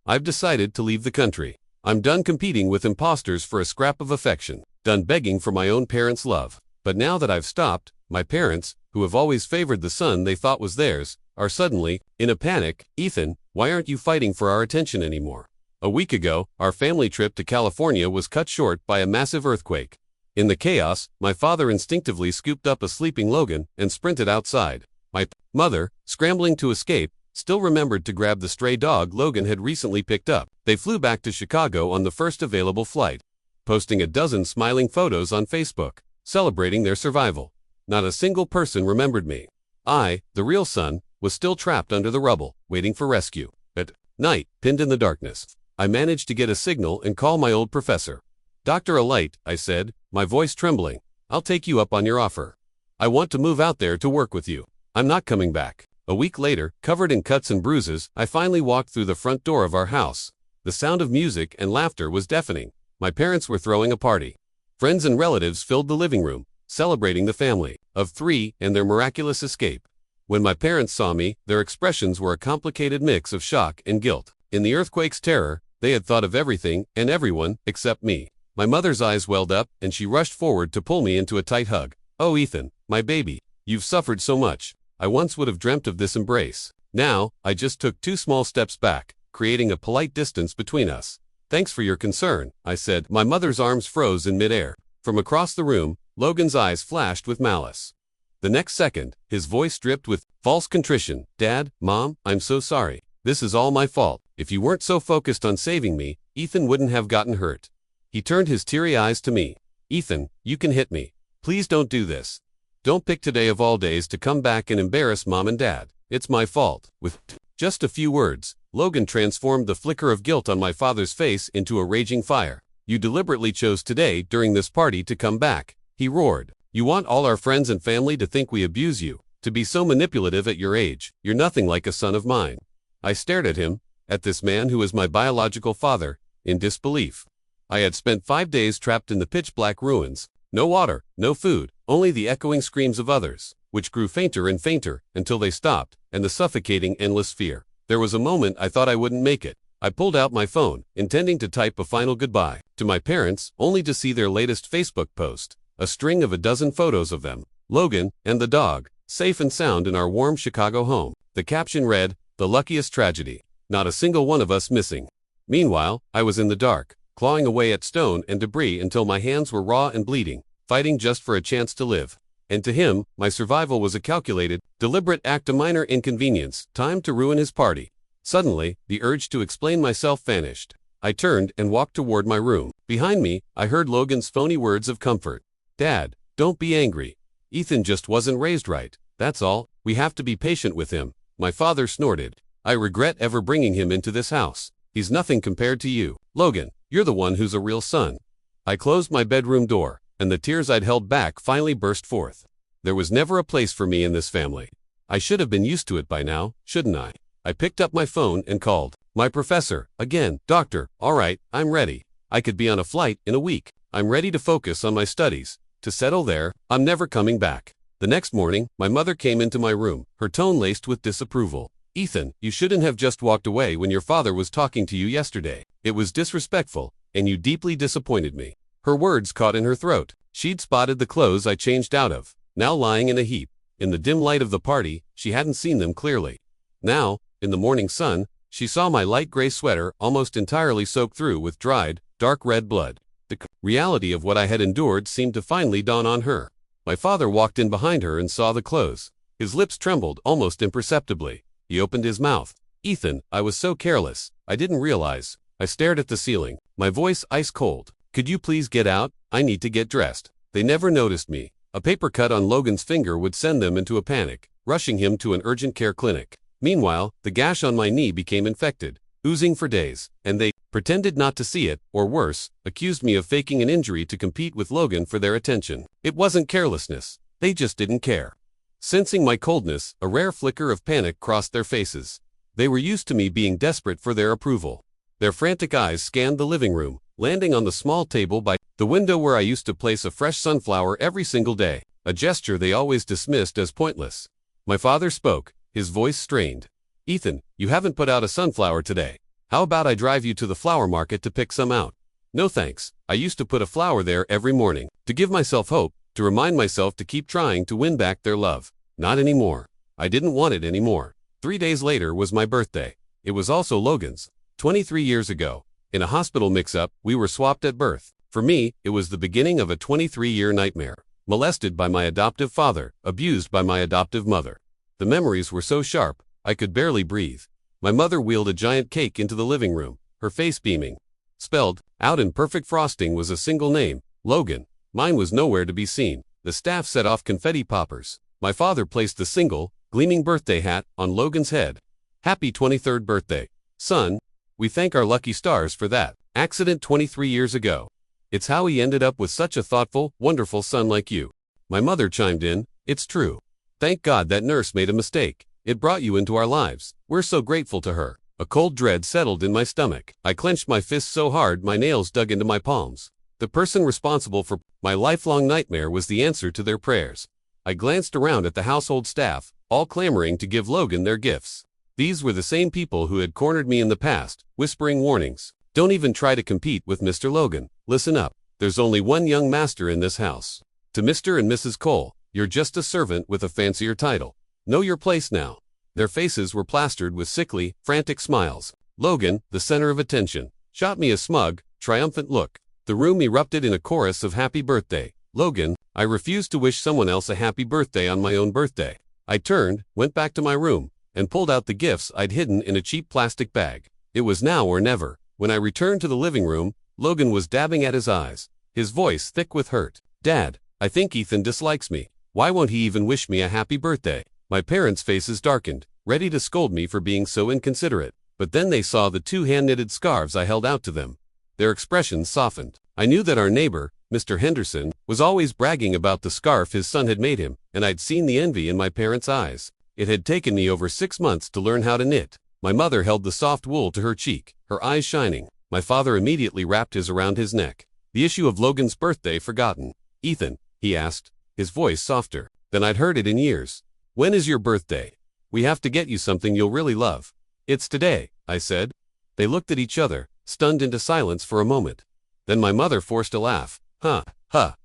I've decided to leave the country. I'm done competing with imposters for a scrap of affection, done begging for my own parents' love. But now that I've stopped, my parents, who have always favored the son they thought was theirs, are suddenly, in a panic. Ethan, why aren't you fighting for our attention anymore? A week ago, our family trip to California was cut short by a massive earthquake. In the chaos, my father instinctively scooped up a sleeping Logan and sprinted outside. My mother, scrambling to escape, still remembered to grab the stray dog Logan had recently picked up. They flew back to Chicago on the first available flight, posting a dozen smiling photos on Facebook, celebrating their survival. Not a single person remembered me. I, the real son, was still trapped under the rubble, waiting for rescue. At night, pinned in the darkness, I managed to get a signal and call my old professor. "Dr. Alight," I said, my voice trembling, "I'll take you up on your offer. I want to move out there to work with you. I'm not coming back." A week later, covered in cuts and bruises, I finally walked through the front door of our house. The sound of music and laughter was deafening. My parents were throwing a party. Friends and relatives filled the living room, celebrating the family of three and their miraculous escape. When my parents saw me, their expressions were a complicated mix of shock and guilt. In the earthquake's terror, they had thought of everything and everyone except me. My mother's eyes welled up, and she rushed forward to pull me into a tight hug. "Oh, Ethan, my baby, you've suffered so much. I once would have dreamt of this embrace. Now, I just took 2 small steps back, creating a polite distance between us." "Thanks for your concern," I said. My mother's arms froze in midair. From across the room, Logan's eyes flashed with malice. The next second, his voice dripped with false contrition. "Dad, Mom, I'm so sorry. This is all my fault. If you weren't so focused on saving me, Ethan wouldn't have gotten hurt." He turned his teary eyes to me. "Ethan, you can hit me. Please don't do this. Don't pick today of all days to come back and embarrass Mom and Dad. It's my fault." With just a few words, Logan transformed the flicker of guilt on my father's face into a raging fire. "You deliberately chose today, during this party, to come back," he roared. "You want all our friends and family to think we abuse you, to be so manipulative at your age. You're nothing like a son of mine." I stared at him, at this man who was my biological father, in disbelief. I had spent 5 days trapped in the pitch-black ruins. No water, no food, only the echoing screams of others, which grew fainter and fainter until they stopped, and the suffocating endless fear. There was a moment I thought I wouldn't make it. I pulled out my phone, intending to type a final goodbye to my parents, only to see their latest Facebook post, a string of a dozen photos of them, Logan and the dog, safe and sound in our warm Chicago home. The caption read, "The luckiest tragedy. Not a single one of us missing." Meanwhile, I was in the dark, clawing away at stone and debris until my hands were raw and bleeding, fighting just for a chance to live. And to him, my survival was a calculated, deliberate act of minor inconvenience, timed to ruin his party. Suddenly, the urge to explain myself vanished. I turned and walked toward my room. Behind me, I heard Logan's phony words of comfort. "Dad, don't be angry. Ethan just wasn't raised right, that's all. We have to be patient with him." My father snorted. "I regret ever bringing him into this house. He's nothing compared to you. Logan, you're the one who's a real son." I closed my bedroom door, and the tears I'd held back finally burst forth. There was never a place for me in this family. I should have been used to it by now, shouldn't I? I picked up my phone and called. "My professor, again. Doctor, all right, I'm ready. I could be on a flight in a week. I'm ready to focus on my studies. To settle there, I'm never coming back." The next morning, my mother came into my room, her tone laced with disapproval. "Ethan, you shouldn't have just walked away when your father was talking to you yesterday. It was disrespectful, and you deeply disappointed me." Her words caught in her throat. She'd spotted the clothes I changed out of, now lying in a heap. In the dim light of the party, she hadn't seen them clearly. Now, in the morning sun, she saw my light gray sweater almost entirely soaked through with dried, dark red blood. The reality of what I had endured seemed to finally dawn on her. My father walked in behind her and saw the clothes. His lips trembled almost imperceptibly. He opened his mouth. "Ethan, I was so careless. I didn't realize." I stared at the ceiling, my voice ice cold. "Could you please get out? I need to get dressed." They never noticed me. A paper cut on Logan's finger would send them into a panic, rushing him to an urgent care clinic. Meanwhile, the gash on my knee became infected, oozing for days, and they pretended not to see it, or worse, accused me of faking an injury to compete with Logan for their attention. It wasn't carelessness. They just didn't care. Sensing my coldness, a rare flicker of panic crossed their faces. They were used to me being desperate for their approval. Their frantic eyes scanned the living room, landing on the small table by the window where I used to place a fresh sunflower every single day, a gesture they always dismissed as pointless. My father spoke, his voice strained. "Ethan, you haven't put out a sunflower today. How about I drive you to the flower market to pick some out? No thanks. I used to put a flower there every morning, to give myself hope, to remind myself to keep trying to win back their love. Not anymore. I didn't want it anymore. 3 days later was my birthday. It was also Logan's. 23 years ago. In a hospital mix-up, we were swapped at birth. For me, it was the beginning of a 23-year nightmare. Molested by my adoptive father, abused by my adoptive mother. The memories were so sharp, I could barely breathe. My mother wheeled a giant cake into the living room, her face beaming. Spelled out in perfect frosting was a single name, Logan. Mine was nowhere to be seen. The staff set off confetti poppers. My father placed the single, gleaming birthday hat on Logan's head. Happy 23rd birthday, son. We thank our lucky stars for that. Accident 23 years ago. It's how he ended up with such a thoughtful, wonderful son like you. My mother chimed in, it's true. Thank God that nurse made a mistake. It brought you into our lives. We're so grateful to her. A cold dread settled in my stomach. I clenched my fists so hard my nails dug into my palms. The person responsible for my lifelong nightmare was the answer to their prayers. I glanced around at the household staff, all clamoring to give Logan their gifts. These were the same people who had cornered me in the past, whispering warnings. Don't even try to compete with Mr. Logan. Listen up. There's only one young master in this house. To Mr. and Mrs. Cole, you're just a servant with a fancier title. Know your place now. Their faces were plastered with sickly, frantic smiles. Logan, the center of attention, shot me a smug, triumphant look. The room erupted in a chorus of happy birthday. Logan, I refused to wish someone else a happy birthday on my own birthday. I turned, went back to my room, and pulled out the gifts I'd hidden in a cheap plastic bag. It was now or never. When I returned to the living room, Logan was dabbing at his eyes, his voice thick with hurt. Dad, I think Ethan dislikes me. Why won't he even wish me a happy birthday? My parents' faces darkened, ready to scold me for being so inconsiderate. But then they saw the 2 hand-knitted scarves I held out to them. Their expressions softened. I knew that our neighbor, Mr. Henderson, was always bragging about the scarf his son had made him, and I'd seen the envy in my parents' eyes. It had taken me over 6 months to learn how to knit. My mother held the soft wool to her cheek, her eyes shining. My father immediately wrapped his around his neck. The issue of Logan's birthday forgotten. Ethan, he asked, his voice softer than I'd heard it in years. When is your birthday? We have to get you something you'll really love. It's today, I said. They looked at each other, stunned into silence for a moment. Then my mother forced a laugh.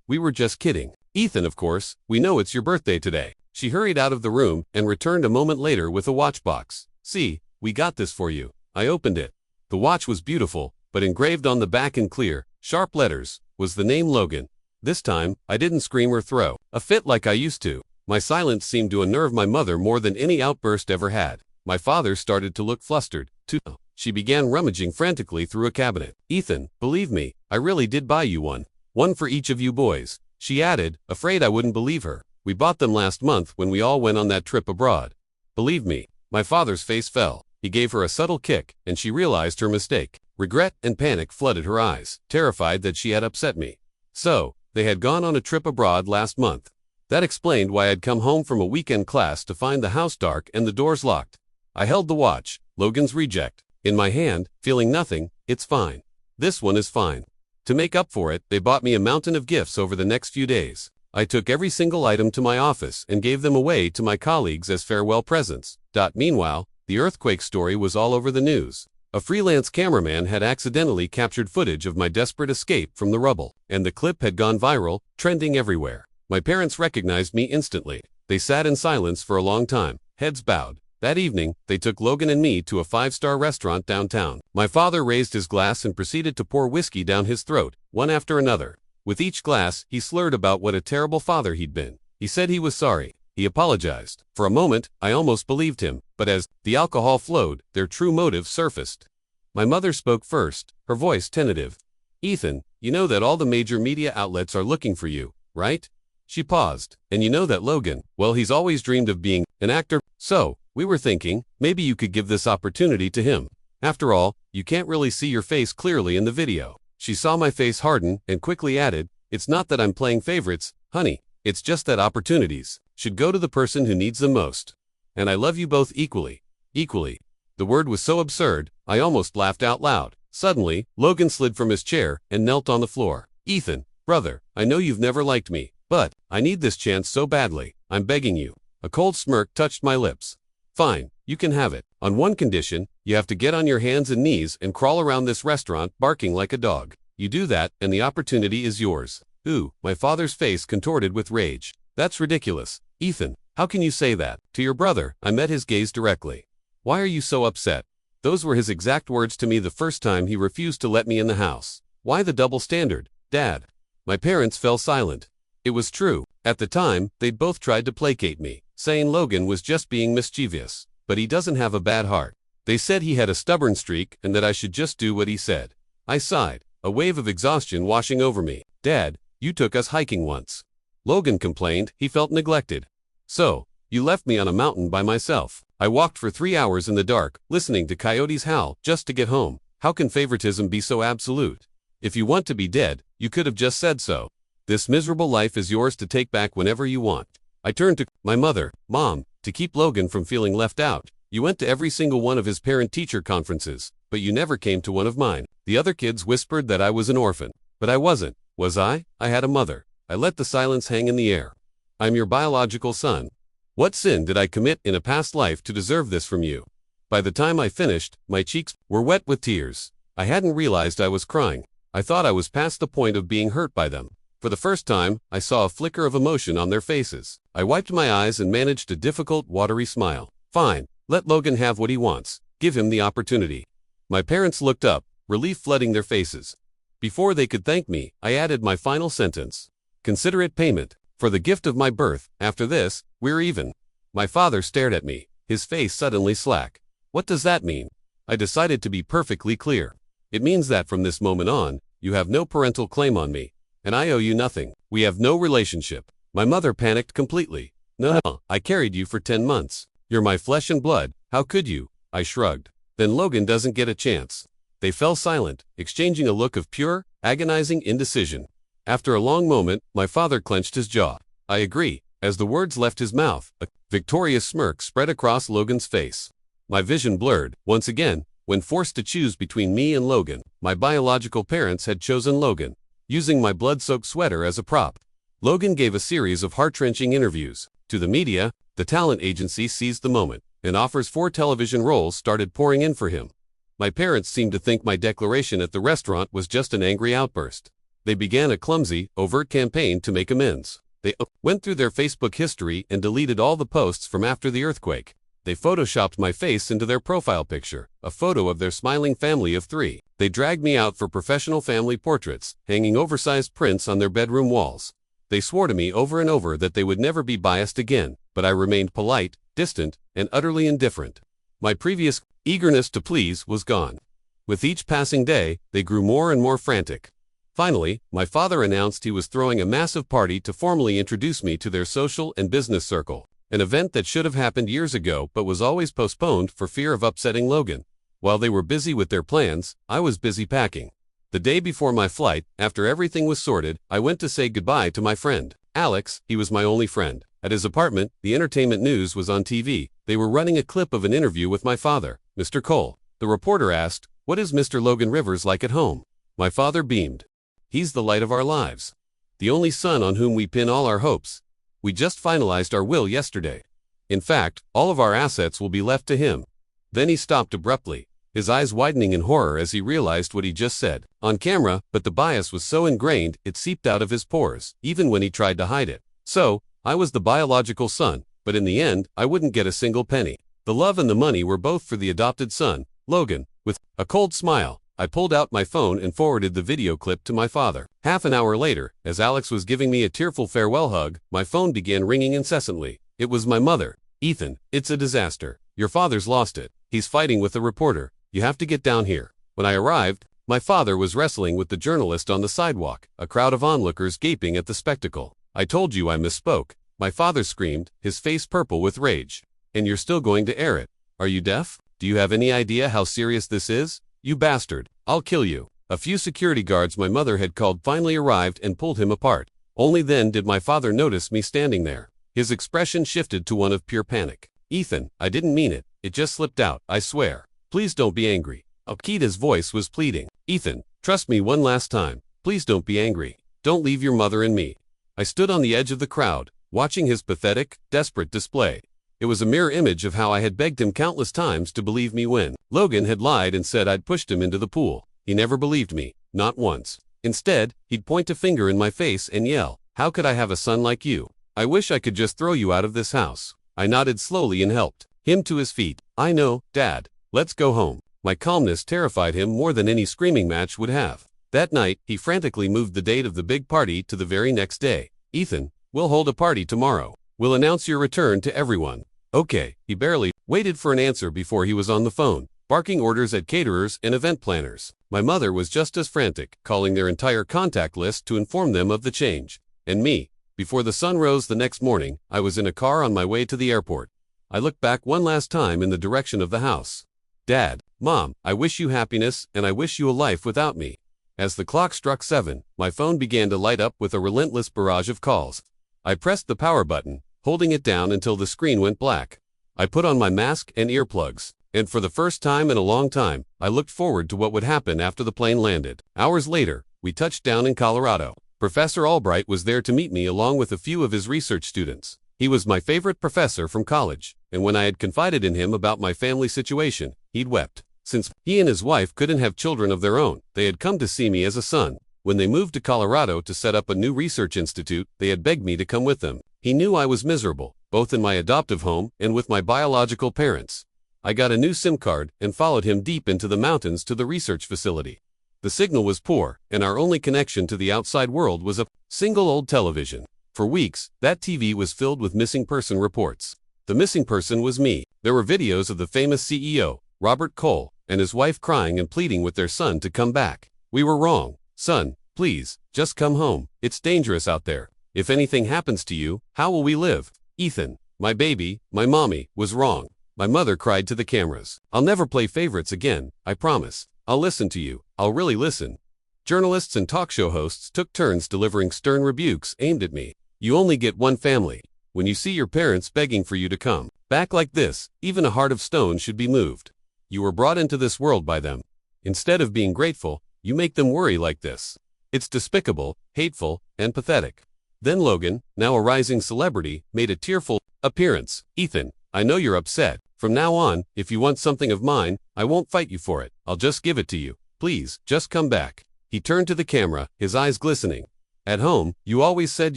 We were just kidding. Ethan, of course, we know it's your birthday today. She hurried out of the room and returned a moment later with a watch box. See, we got this for you. I opened it. The watch was beautiful, but engraved on the back in clear, sharp letters, was the name Logan. This time, I didn't scream or throw a fit like I used to. My silence seemed to unnerve my mother more than any outburst ever had. My father started to look flustered, too. She began rummaging frantically through a cabinet. Ethan, believe me, I really did buy you one. One for each of you boys. She added, afraid I wouldn't believe her. We bought them last month when we all went on that trip abroad. Believe me. My father's face fell. He gave her a subtle kick, and she realized her mistake. Regret and panic flooded her eyes, terrified that she had upset me. So, they had gone on a trip abroad last month. That explained why I'd come home from a weekend class to find the house dark and the doors locked. I held the watch, Logan's reject, in my hand, feeling nothing. It's fine. This one is fine. To make up for it, they bought me a mountain of gifts over the next few days. I took every single item to my office and gave them away to my colleagues as farewell presents. Meanwhile, the earthquake story was all over the news. A freelance cameraman had accidentally captured footage of my desperate escape from the rubble, and the clip had gone viral, trending everywhere. My parents recognized me instantly. They sat in silence for a long time, heads bowed. That evening, they took Logan and me to a 5-star restaurant downtown. My father raised his glass and proceeded to pour whiskey down his throat, one after another. With each glass, he slurred about what a terrible father he'd been. He said he was sorry. He apologized. For a moment, I almost believed him, but as the alcohol flowed, their true motive surfaced. My mother spoke first, her voice tentative. Ethan, you know that all the major media outlets are looking for you, right? She paused. And you know that Logan, well, he's always dreamed of being an actor. So, we were thinking, maybe you could give this opportunity to him. After all, you can't really see your face clearly in the video. She saw my face harden and quickly added, it's not that I'm playing favorites, honey. It's just that opportunities should go to the person who needs them most. And I love you both equally. Equally. The word was so absurd, I almost laughed out loud. Suddenly, Logan slid from his chair and knelt on the floor. Ethan, brother, I know you've never liked me, but I need this chance so badly. I'm begging you. A cold smirk touched my lips. Fine, you can have it. On one condition, You have to get on your hands and knees and crawl around this restaurant barking like a dog. You do that, and the opportunity is yours. Ooh, my father's face contorted with rage. That's ridiculous. Ethan, how can you say that? To your brother, I met his gaze directly. Why are you so upset? Those were his exact words to me the first time he refused to let me in the house. Why the double standard, Dad? My parents fell silent. It was true. At the time, they'd both tried to placate me, saying Logan was just being mischievous. But he doesn't have a bad heart. They said he had a stubborn streak and that I should just do what he said. I sighed, a wave of exhaustion washing over me. Dad, you took us hiking once. Logan complained he felt neglected. So, you left me on a mountain by myself. I walked for 3 hours in the dark, listening to coyotes howl, just to get home. How can favoritism be so absolute? If you want to be dead, you could have just said so. This miserable life is yours to take back whenever you want. I turned to my mother. Mom, to keep Logan from feeling left out, you went to every single one of his parent-teacher conferences, but you never came to one of mine. The other kids whispered that I was an orphan, but I wasn't. Was I? I had a mother. I let the silence hang in the air. I'm your biological son. What sin did I commit in a past life to deserve this from you? By the time I finished, my cheeks were wet with tears. I hadn't realized I was crying. I thought I was past the point of being hurt by them. For the first time, I saw a flicker of emotion on their faces. I wiped my eyes and managed a difficult, watery smile. Fine, let Logan have what he wants. Give him the opportunity. My parents looked up, relief flooding their faces. Before they could thank me, I added my final sentence. Consider it payment for the gift of my birth. After this, we're even. My father stared at me, his face suddenly slack. What does that mean? I decided to be perfectly clear. It means that from this moment on, you have no parental claim on me, and I owe you nothing. We have no relationship. My mother panicked completely. No, I carried you for 10 months. You're my flesh and blood. How could you? I shrugged. Then Logan doesn't get a chance. They fell silent, exchanging a look of pure, agonizing indecision. After a long moment, my father clenched his jaw. I agree. As the words left his mouth, a victorious smirk spread across Logan's face. My vision blurred. Once again, when forced to choose between me and Logan, my biological parents had chosen Logan, using my blood-soaked sweater as a prop. Logan gave a series of heart-wrenching interviews. To the media, the talent agency seized the moment, and offers for television roles started pouring in for him. My parents seemed to think my declaration at the restaurant was just an angry outburst. They began a clumsy, overt campaign to make amends. They went through their Facebook history and deleted all the posts from after the earthquake. They photoshopped my face into their profile picture, a photo of their smiling family of 3. They dragged me out for professional family portraits, hanging oversized prints on their bedroom walls. They swore to me over and over that they would never be biased again, but I remained polite, distant, and utterly indifferent. My previous eagerness to please was gone. With each passing day, they grew more and more frantic. Finally, my father announced he was throwing a massive party to formally introduce me to their social and business circle. An event that should have happened years ago but was always postponed for fear of upsetting Logan. While they were busy with their plans, I was busy packing. The day before my flight, after everything was sorted, I went to say goodbye to my friend. Alex, he was my only friend. At his apartment, the entertainment news was on TV. They were running a clip of an interview with my father, Mr. Cole. The reporter asked, "What is Mr. Logan Rivers like at home?" My father beamed. "He's the light of our lives. The only son on whom we pin all our hopes. We just finalized our will yesterday. In fact, all of our assets will be left to him." Then he stopped abruptly, his eyes widening in horror as he realized what he just said. On camera, but the bias was so ingrained it seeped out of his pores, even when he tried to hide it. So, I was the biological son, but in the end, I wouldn't get a single penny. The love and the money were both for the adopted son, Logan. With a cold smile, I pulled out my phone and forwarded the video clip to my father. Half an hour later, as Alex was giving me a tearful farewell hug, my phone began ringing incessantly. It was my mother. "Ethan, it's a disaster. Your father's lost it. He's fighting with a reporter. You have to get down here." When I arrived, my father was wrestling with the journalist on the sidewalk, a crowd of onlookers gaping at the spectacle. "I told you I misspoke," my father screamed, his face purple with rage. "And you're still going to air it. Are you deaf? Do you have any idea how serious this is? You bastard, I'll kill you." A few security guards my mother had called finally arrived and pulled him apart. Only then did my father notice me standing there. His expression shifted to one of pure panic. "Ethan, I didn't mean it. It just slipped out, I swear. Please don't be angry." Akita's voice was pleading. "Ethan, trust me one last time. Please don't be angry. Don't leave your mother and me." I stood on the edge of the crowd, watching his pathetic, desperate display. It was a mirror image of how I had begged him countless times to believe me when Logan had lied and said I'd pushed him into the pool. He never believed me, not once. Instead, he'd point a finger in my face and yell, "How could I have a son like you? I wish I could just throw you out of this house." I nodded slowly and helped him to his feet. "I know, Dad. Let's go home." My calmness terrified him more than any screaming match would have. That night, he frantically moved the date of the big party to the very next day. "Ethan, we'll hold a party tomorrow. We'll announce your return to everyone." "Okay." He barely waited for an answer before he was on the phone, barking orders at caterers and event planners. My mother was just as frantic, calling their entire contact list to inform them of the change. And me, before the sun rose the next morning, I was in a car on my way to the airport. I looked back one last time in the direction of the house. "Dad, Mom, I wish you happiness and I wish you a life without me." As the clock struck 7, my phone began to light up with a relentless barrage of calls. I pressed the power button, holding it down until the screen went black. I put on my mask and earplugs, and for the first time in a long time, I looked forward to what would happen after the plane landed. Hours later, we touched down in Colorado. Professor Albright was there to meet me along with a few of his research students. He was my favorite professor from college, and when I had confided in him about my family situation, he'd wept. Since he and his wife couldn't have children of their own, they had come to see me as a son. When they moved to Colorado to set up a new research institute, they had begged me to come with them. He knew I was miserable, both in my adoptive home and with my biological parents. I got a new SIM card and followed him deep into the mountains to the research facility. The signal was poor, and our only connection to the outside world was a single old television. For weeks, that TV was filled with missing person reports. The missing person was me. There were videos of the famous CEO, Robert Cole, and his wife crying and pleading with their son to come back. "We were wrong. Son, please, just come home. It's dangerous out there. If anything happens to you, how will we live? Ethan, my baby, my mommy, was wrong." My mother cried to the cameras. "I'll never play favorites again, I promise. I'll listen to you. I'll really listen." Journalists and talk show hosts took turns delivering stern rebukes aimed at me. "You only get one family. When you see your parents begging for you to come back like this, even a heart of stone should be moved. You were brought into this world by them. Instead of being grateful, you make them worry like this. It's despicable, hateful, and pathetic." Then Logan, now a rising celebrity, made a tearful appearance. "Ethan, I know you're upset. From now on, if you want something of mine, I won't fight you for it. I'll just give it to you. Please, just come back." He turned to the camera, his eyes glistening. "At home, you always said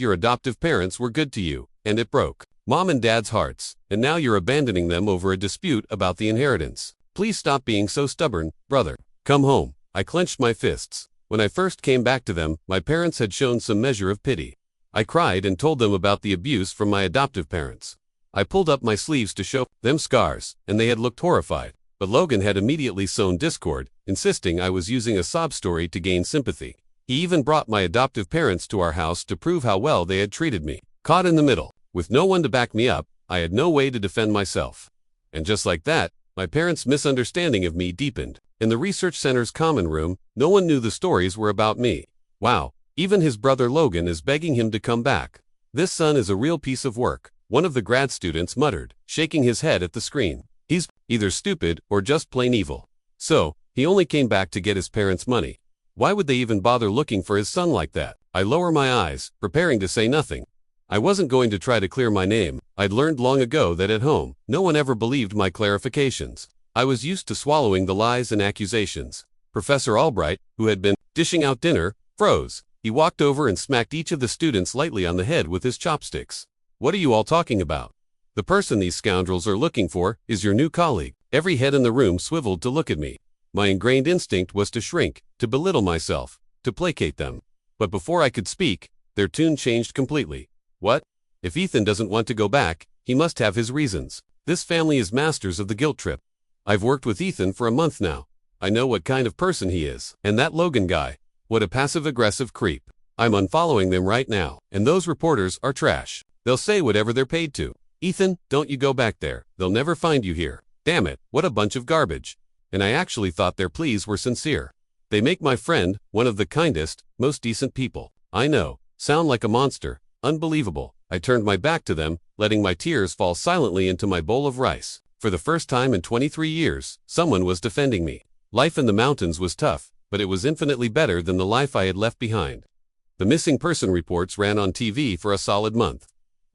your adoptive parents were good to you, and it broke Mom and Dad's hearts, and now you're abandoning them over a dispute about the inheritance. Please stop being so stubborn, brother. Come home." I clenched my fists. When I first came back to them, my parents had shown some measure of pity. I cried and told them about the abuse from my adoptive parents. I pulled up my sleeves to show them scars, and they had looked horrified. But Logan had immediately sown discord, insisting I was using a sob story to gain sympathy. He even brought my adoptive parents to our house to prove how well they had treated me. Caught in the middle, with no one to back me up, I had no way to defend myself. And just like that, my parents' misunderstanding of me deepened. In the research center's common room, no one knew the stories were about me. "Wow, even his brother Logan is begging him to come back. This son is a real piece of work," one of the grad students muttered, shaking his head at the screen. "He's either stupid or just plain evil. So, he only came back to get his parents' money. Why would they even bother looking for his son like that?" I lower my eyes, preparing to say nothing. I wasn't going to try to clear my name. I'd learned long ago that at home, no one ever believed my clarifications. I was used to swallowing the lies and accusations. Professor Albright, who had been dishing out dinner, froze. He walked over and smacked each of the students lightly on the head with his chopsticks. "What are you all talking about? The person these scoundrels are looking for is your new colleague." Every head in the room swiveled to look at me. My ingrained instinct was to shrink, to belittle myself, to placate them. But before I could speak, their tune changed completely. "What? If Ethan doesn't want to go back, he must have his reasons. This family is masters of the guilt trip. I've worked with Ethan for a month now. I know what kind of person he is. And that Logan guy, what a passive-aggressive creep. I'm unfollowing them right now. And those reporters are trash. They'll say whatever they're paid to. Ethan, don't you go back there. They'll never find you here. Damn it, what a bunch of garbage." And I actually thought their pleas were sincere. They make my friend one of the kindest, most decent people. I know, sound like a monster, unbelievable. I turned my back to them, letting my tears fall silently into my bowl of rice. For the first time in 23 years, someone was defending me. Life in the mountains was tough, but it was infinitely better than the life I had left behind. The missing person reports ran on TV for a solid month.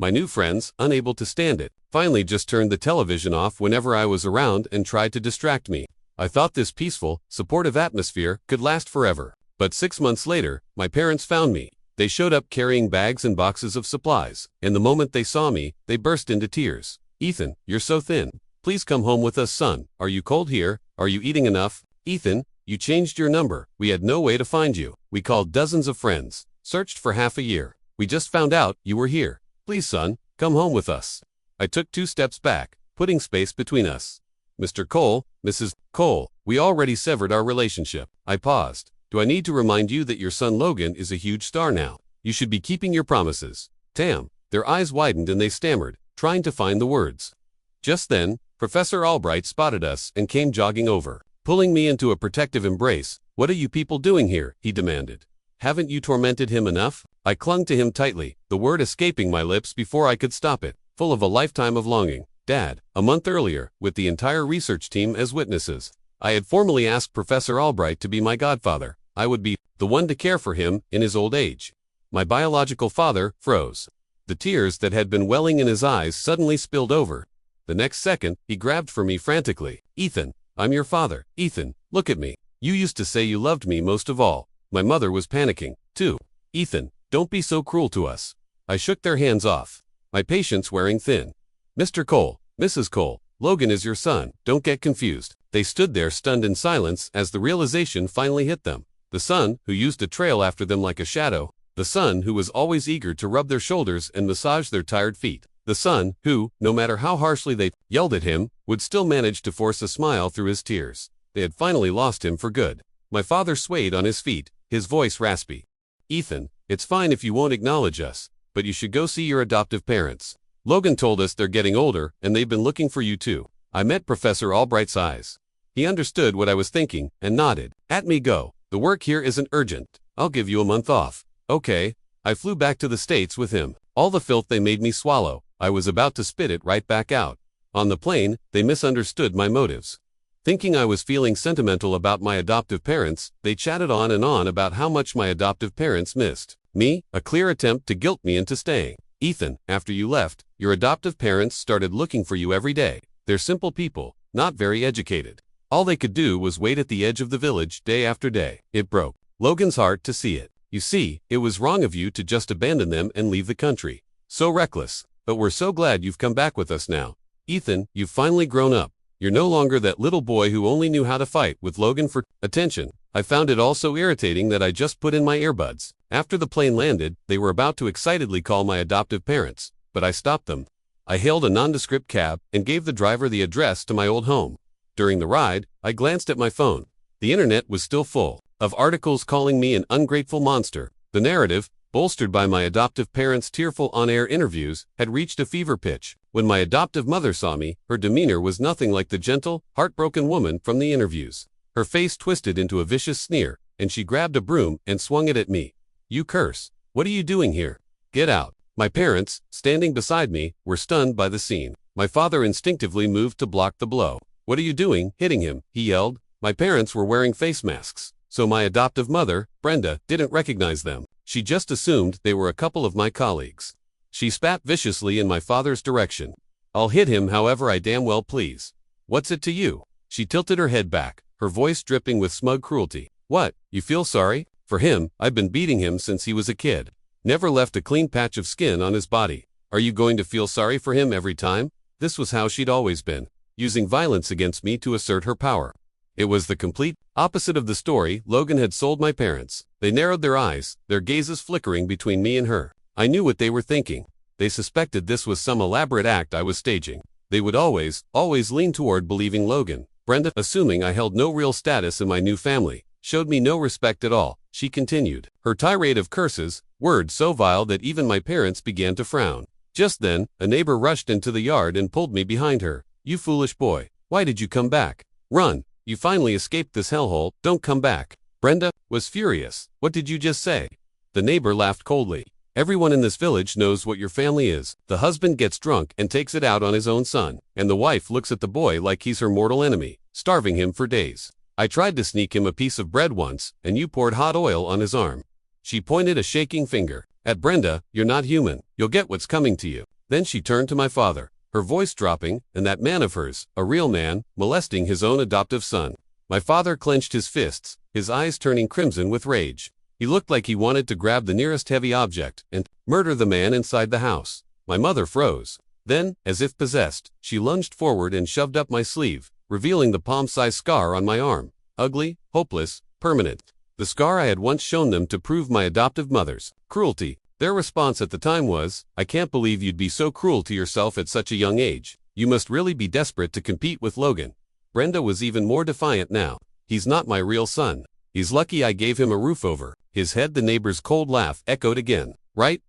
My new friends, unable to stand it, finally just turned the television off whenever I was around and tried to distract me. I thought this peaceful, supportive atmosphere could last forever. But 6 months later, my parents found me. They showed up carrying bags and boxes of supplies, and the moment they saw me, they burst into tears. "Ethan, you're so thin. Please come home with us, son. Are you cold here? Are you eating enough? Ethan, you changed your number. We had no way to find you. We called dozens of friends, searched for half a year. We just found out you were here. Please, son, come home with us." I took 2 steps back, putting space between us. "Mr. Cole, Mrs. Cole, we already severed our relationship." I paused. "Do I need to remind you that your son Logan is a huge star now? You should be keeping your promises." Tam. Their eyes widened and they stammered, trying to find the words. Just then, Professor Albright spotted us and came jogging over, pulling me into a protective embrace. "What are you people doing here?" he demanded. "Haven't you tormented him enough?" I clung to him tightly, the word escaping my lips before I could stop it, full of a lifetime of longing. "Dad, a month earlier, with the entire research team as witnesses, I had formally asked Professor Albright to be my godfather. I would be the one to care for him in his old age." My biological father froze. The tears that had been welling in his eyes suddenly spilled over. The next second, he grabbed for me frantically. "Ethan, I'm your father. Ethan, look at me. You used to say you loved me most of all." My mother was panicking, too. "Ethan, don't be so cruel to us." I shook their hands off, my patience wearing thin. "Mr. Cole, Mrs. Cole, Logan is your son. Don't get confused." They stood there stunned in silence as the realization finally hit them. The son who used to trail after them like a shadow. The son who was always eager to rub their shoulders and massage their tired feet. The son who, no matter how harshly they yelled at him, would still manage to force a smile through his tears. They had finally lost him for good. My father swayed on his feet, his voice raspy. "Ethan, it's fine if you won't acknowledge us, but you should go see your adoptive parents. Logan told us they're getting older and they've been looking for you too." I met Professor Albright's eyes. He understood what I was thinking and nodded. "At me go. The work here isn't urgent. I'll give you a month off." "Okay." I flew back to the States with him. All the filth they made me swallow, I was about to spit it right back out. On the plane, they misunderstood my motives. Thinking I was feeling sentimental about my adoptive parents, they chatted on and on about how much my adoptive parents missed me, a clear attempt to guilt me into staying. "Ethan, after you left, your adoptive parents started looking for you every day. They're simple people, not very educated. All they could do was wait at the edge of the village day after day." It broke Logan's heart to see it. "You see, it was wrong of you to just abandon them and leave the country. So reckless. But we're so glad you've come back with us now. Ethan, you've finally grown up. You're no longer that little boy who only knew how to fight with Logan for attention." I found it all so irritating that I just put in my earbuds. After the plane landed, they were about to excitedly call my adoptive parents, but I stopped them. I hailed a nondescript cab and gave the driver the address to my old home. During the ride, I glanced at my phone. The internet was still full of articles calling me an ungrateful monster. The narrative, bolstered by my adoptive parents' tearful on-air interviews, had reached a fever pitch. When my adoptive mother saw me, her demeanor was nothing like the gentle, heartbroken woman from the interviews. Her face twisted into a vicious sneer, and she grabbed a broom and swung it at me. "You curse. What are you doing here? Get out." My parents, standing beside me, were stunned by the scene. My father instinctively moved to block the blow. "What are you doing, hitting him?" he yelled. My parents were wearing face masks, so my adoptive mother, Brenda, didn't recognize them. She just assumed they were a couple of my colleagues. She spat viciously in my father's direction. "I'll hit him however I damn well please. What's it to you?" She tilted her head back, her voice dripping with smug cruelty. "What, you feel sorry? For him, I've been beating him since he was a kid. Never left a clean patch of skin on his body. Are you going to feel sorry for him every time?" This was how she'd always been, using violence against me to assert her power. It was the complete opposite of the story Logan had sold my parents. They narrowed their eyes, their gazes flickering between me and her. I knew what they were thinking. They suspected this was some elaborate act I was staging. They would always lean toward believing Logan. Brenda, assuming I held no real status in my new family, showed me no respect at all. She continued her tirade of curses, words so vile that even my parents began to frown. Just then, a neighbor rushed into the yard and pulled me behind her. "You foolish boy. Why did you come back? Run. You finally escaped this hellhole. Don't come back." Brenda was furious. "What did you just say?" The neighbor laughed coldly. "Everyone in this village knows what your family is. The husband gets drunk and takes it out on his own son, and the wife looks at the boy like he's her mortal enemy, starving him for days. I tried to sneak him a piece of bread once, and you poured hot oil on his arm." She pointed a shaking finger at Brenda. "You're not human. You'll get what's coming to you." Then she turned to my father, her voice dropping, and that man of hers, a real man, molesting his own adoptive son. My father clenched his fists, his eyes turning crimson with rage. He looked like he wanted to grab the nearest heavy object and murder the man inside the house. My mother froze. Then, as if possessed, she lunged forward and shoved up my sleeve, revealing the palm-sized scar on my arm. Ugly, hopeless, permanent. The scar I had once shown them to prove my adoptive mother's cruelty. Their response at the time was, "I can't believe you'd be so cruel to yourself at such a young age. You must really be desperate to compete with Logan." Brenda was even more defiant now. "He's not my real son. He's lucky I gave him a roof over his head." The neighbor's cold laugh echoed again. Right.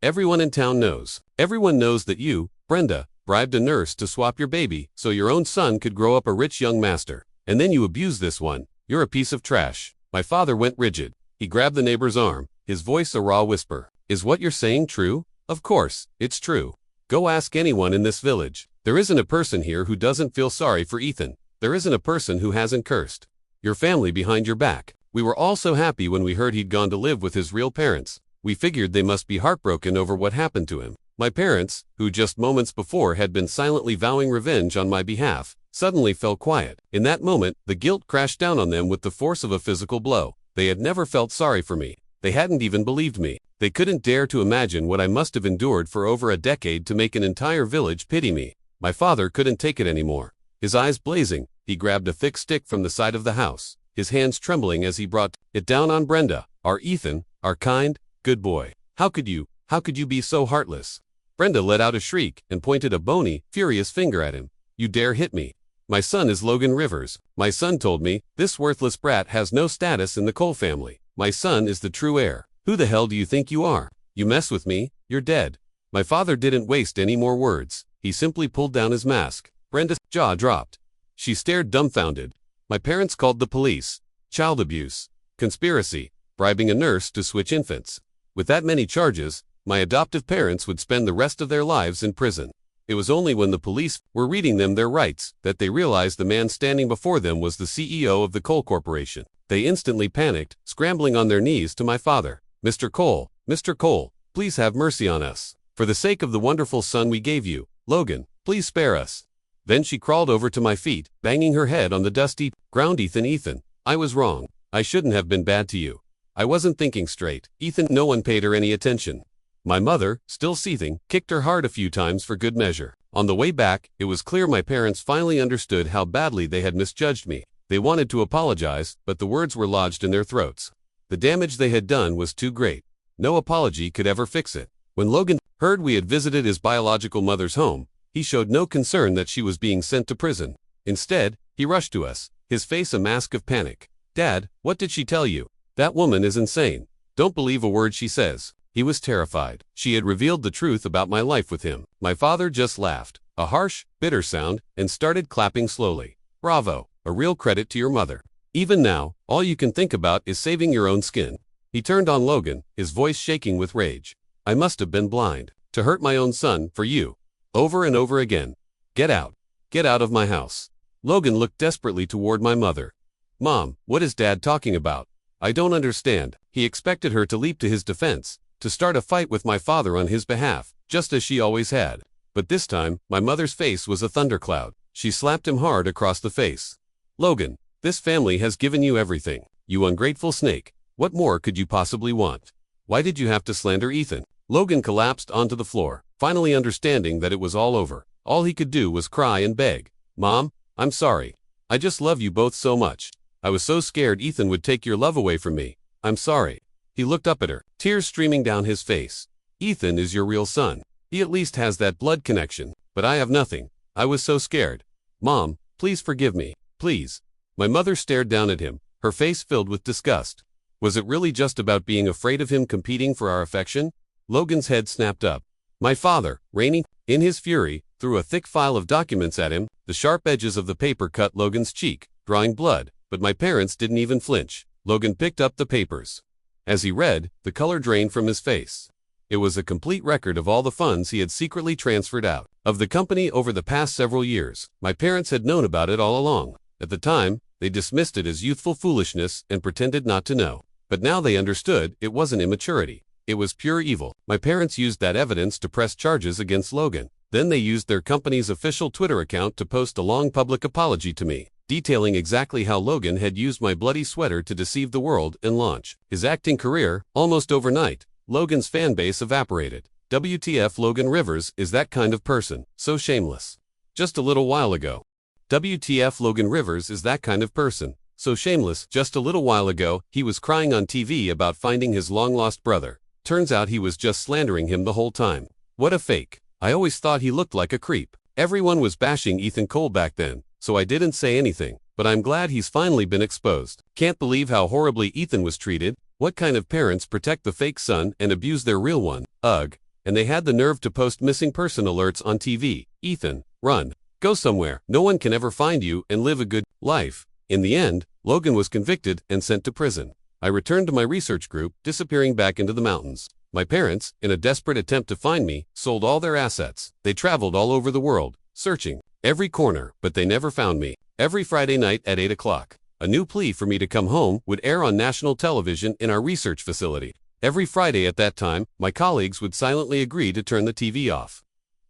Everyone in town knows. Everyone knows that you, Brenda, bribed a nurse to swap your baby so your own son could grow up a rich young master. And then you abuse this one. You're a piece of trash. My father went rigid. He grabbed the neighbor's arm, his voice a raw whisper. "Is what you're saying true?" "Of course, it's true. Go ask anyone in this village. There isn't a person here who doesn't feel sorry for Ethan. There isn't a person who hasn't cursed your family behind your back. We were all so happy when we heard he'd gone to live with his real parents. We figured they must be heartbroken over what happened to him." My parents, who just moments before had been silently vowing revenge on my behalf, suddenly fell quiet. In that moment, the guilt crashed down on them with the force of a physical blow. They had never felt sorry for me. They hadn't even believed me. They couldn't dare to imagine what I must have endured for over a decade to make an entire village pity me. My father couldn't take it anymore. His eyes blazing, he grabbed a thick stick from the side of the house, his hands trembling as he brought it down on Brenda. "Our Ethan, our kind, good boy. How could you be so heartless?" Brenda let out a shriek and pointed a bony, furious finger at him. "You dare hit me? My son is Logan Rivers. My son told me, this worthless brat has no status in the Cole family. My son is the true heir. Who the hell do you think you are? You mess with me, you're dead." My father didn't waste any more words. He simply pulled down his mask. Brenda's jaw dropped. She stared dumbfounded. My parents called the police. Child abuse. Conspiracy. Bribing a nurse to switch infants. With that many charges, my adoptive parents would spend the rest of their lives in prison. It was only when the police were reading them their rights that they realized the man standing before them was the CEO of the Cole Corporation. They instantly panicked, scrambling on their knees to my father. Mr. Cole, please have mercy on us. For the sake of the wonderful son we gave you, Logan, please spare us." Then she crawled over to my feet, banging her head on the dusty ground. Ethan, I was wrong. I shouldn't have been bad to you. I wasn't thinking straight. Ethan, no one paid her any attention. My mother, still seething, kicked her hard a few times for good measure. On the way back, it was clear my parents finally understood how badly they had misjudged me. They wanted to apologize, but the words were lodged in their throats. The damage they had done was too great. No apology could ever fix it. When Logan heard we had visited his biological mother's home, he showed no concern that she was being sent to prison. Instead, he rushed to us, his face a mask of panic. "Dad, what did she tell you? That woman is insane. Don't believe a word she says." He was terrified. She had revealed the truth about my life with him. My father just laughed, a harsh, bitter sound, and started clapping slowly. "Bravo, a real credit to your mother. Even now, all you can think about is saving your own skin." He turned on Logan, his voice shaking with rage. "I must have been blind. To hurt my own son, for you. Over and over again. Get out. Get out of my house." Logan looked desperately toward my mother. "Mom, what is Dad talking about? I don't understand." He expected her to leap to his defense, to start a fight with my father on his behalf, just as she always had. But this time, my mother's face was a thundercloud. She slapped him hard across the face. "Logan, this family has given you everything. You ungrateful snake. What more could you possibly want? Why did you have to slander Ethan?" Logan collapsed onto the floor, finally understanding that it was all over. All he could do was cry and beg. "Mom, I'm sorry. I just love you both so much. I was so scared Ethan would take your love away from me. I'm sorry." He looked up at her, tears streaming down his face. "Ethan is your real son. He at least has that blood connection, but I have nothing. I was so scared. Mom, please forgive me, please." My mother stared down at him, her face filled with disgust. Was it really just about being afraid of him competing for our affection? Logan's head snapped up. My father, reining in his fury, threw a thick file of documents at him. The sharp edges of the paper cut Logan's cheek, drawing blood, but my parents didn't even flinch. Logan picked up the papers. As he read, the color drained from his face. It was a complete record of all the funds he had secretly transferred out of the company over the past several years. My parents had known about it all along. At the time, they dismissed it as youthful foolishness and pretended not to know. But now they understood it wasn't immaturity. It was pure evil. My parents used that evidence to press charges against Logan. Then they used their company's official Twitter account to post a long public apology to me, detailing exactly how Logan had used my bloody sweater to deceive the world and launch his acting career. Almost overnight, Logan's fan base evaporated. WTF, Logan Rivers is that kind of person, so shameless. Just a little while ago. WTF, Logan Rivers is that kind of person, so shameless. Just a little while ago, he was crying on TV about finding his long-lost brother. Turns out he was just slandering him the whole time. What a fake. I always thought he looked like a creep. Everyone was bashing Ethan Cole back then, so I didn't say anything, but I'm glad he's finally been exposed. Can't believe how horribly Ethan was treated. What kind of parents protect the fake son and abuse their real one? Ugh. And they had the nerve to post missing person alerts on TV. Ethan, run. Go somewhere. No one can ever find you and live a good life. In the end, Logan was convicted and sent to prison. I returned to my research group, disappearing back into the mountains. My parents, in a desperate attempt to find me, sold all their assets. They traveled all over the world, searching every corner, but they never found me. Every Friday night at 8 o'clock, a new plea for me to come home would air on national television in our research facility. Every Friday at that time, my colleagues would silently agree to turn the TV off.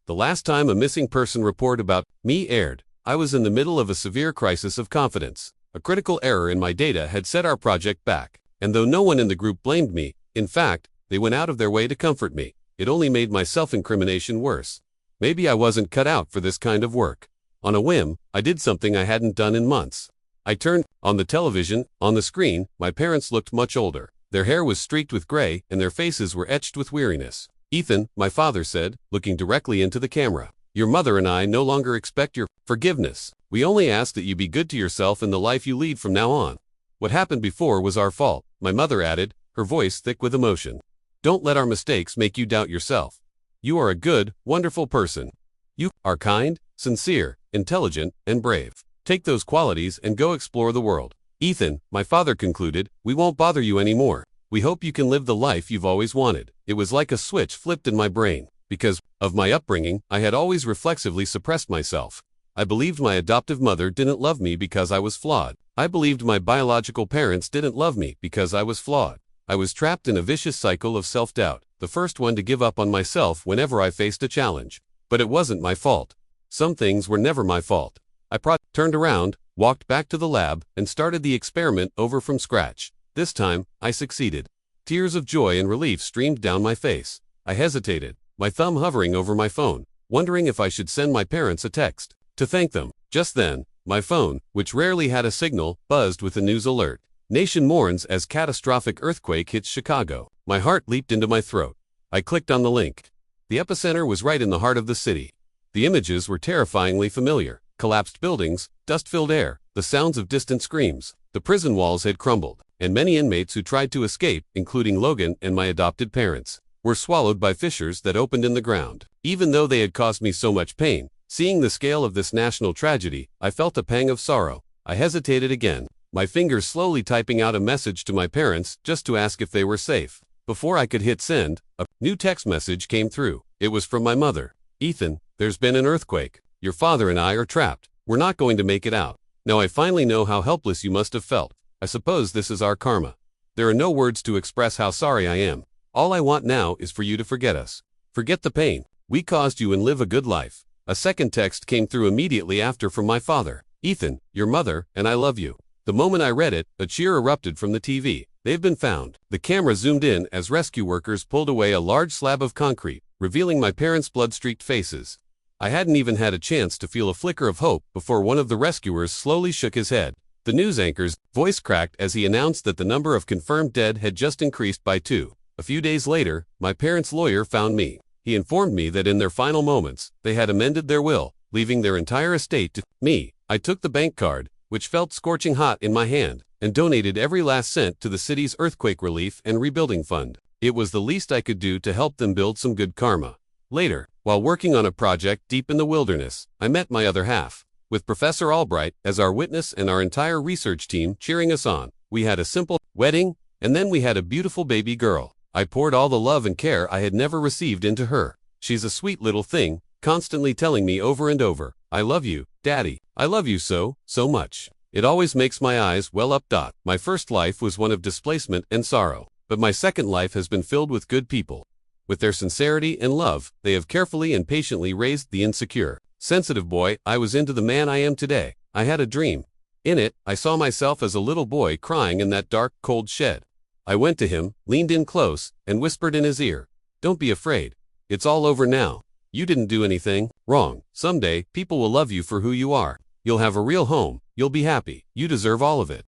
The last time a missing person report about me aired, I was in the middle of a severe crisis of confidence. A critical error in my data had set our project back, and though no one in the group blamed me, in fact, they went out of their way to comfort me, it only made my self-incrimination worse. Maybe I wasn't cut out for this kind of work. On a whim, I did something I hadn't done in months. I turned on the television. On the screen, my parents looked much older. Their hair was streaked with gray, and their faces were etched with weariness. Ethan, my father said, looking directly into the camera, your mother and I no longer expect your forgiveness. We only ask that you be good to yourself and the life you lead from now on. What happened before was our fault, my mother added, her voice thick with emotion. Don't let our mistakes make you doubt yourself. You are a good, wonderful person. You are kind, sincere, intelligent, and brave. Take those qualities and go explore the world. Ethan, my father concluded, we won't bother you anymore. We hope you can live the life you've always wanted. It was like a switch flipped in my brain. Because of my upbringing, I had always reflexively suppressed myself. I believed my adoptive mother didn't love me because I was flawed. I believed my biological parents didn't love me because I was flawed. I was trapped in a vicious cycle of self-doubt, the first one to give up on myself whenever I faced a challenge. But it wasn't my fault. Some things were never my fault. I turned around, walked back to the lab, and started the experiment over from scratch. This time, I succeeded. Tears of joy and relief streamed down my face. I hesitated, my thumb hovering over my phone, wondering if I should send my parents a text to thank them. Just then, my phone, which rarely had a signal, buzzed with a news alert. Nation mourns as catastrophic earthquake hits Chicago. My heart leaped into my throat. I clicked on the link. The epicenter was right in the heart of the city. The images were terrifyingly familiar. Collapsed buildings, dust-filled air, the sounds of distant screams. The prison walls had crumbled, and many inmates who tried to escape, including Logan and my adopted parents, were swallowed by fissures that opened in the ground. Even though they had caused me so much pain, seeing the scale of this national tragedy, I felt a pang of sorrow. I hesitated again, my fingers slowly typing out a message to my parents just to ask if they were safe. Before I could hit send, a new text message came through. It was from my mother. Ethan, there's been an earthquake. Your father and I are trapped. We're not going to make it out. Now I finally know how helpless you must have felt. I suppose this is our karma. There are no words to express how sorry I am. All I want now is for you to forget us. Forget the pain we caused you and live a good life. A second text came through immediately after from my father. Ethan, your mother, and I love you. The moment I read it, a cheer erupted from the TV. They've been found. The camera zoomed in as rescue workers pulled away a large slab of concrete, revealing my parents' blood-streaked faces. I hadn't even had a chance to feel a flicker of hope before one of the rescuers slowly shook his head. The news anchor's voice cracked as he announced that the number of confirmed dead had just increased by 2. A few days later, my parents' lawyer found me. He informed me that in their final moments, they had amended their will, leaving their entire estate to me. I took the bank card, which felt scorching hot in my hand, and donated every last cent to the city's earthquake relief and rebuilding fund. It was the least I could do to help them build some good karma. Later, while working on a project deep in the wilderness, I met my other half. With Professor Albright as our witness and our entire research team cheering us on, we had a simple wedding, and then we had a beautiful baby girl. I poured all the love and care I had never received into her. She's a sweet little thing, constantly telling me over and over, I love you, Daddy. I love you so much. It always makes my eyes well up. My first life was one of displacement and sorrow. But my second life has been filled with good people. With their sincerity and love, they have carefully and patiently raised the insecure, sensitive boy I was into the man I am today. I had a dream. In it, I saw myself as a little boy crying in that dark, cold shed. I went to him, leaned in close, and whispered in his ear, "Don't be afraid. It's all over now. You didn't do anything wrong. Someday, people will love you for who you are. You'll have a real home. You'll be happy. You deserve all of it."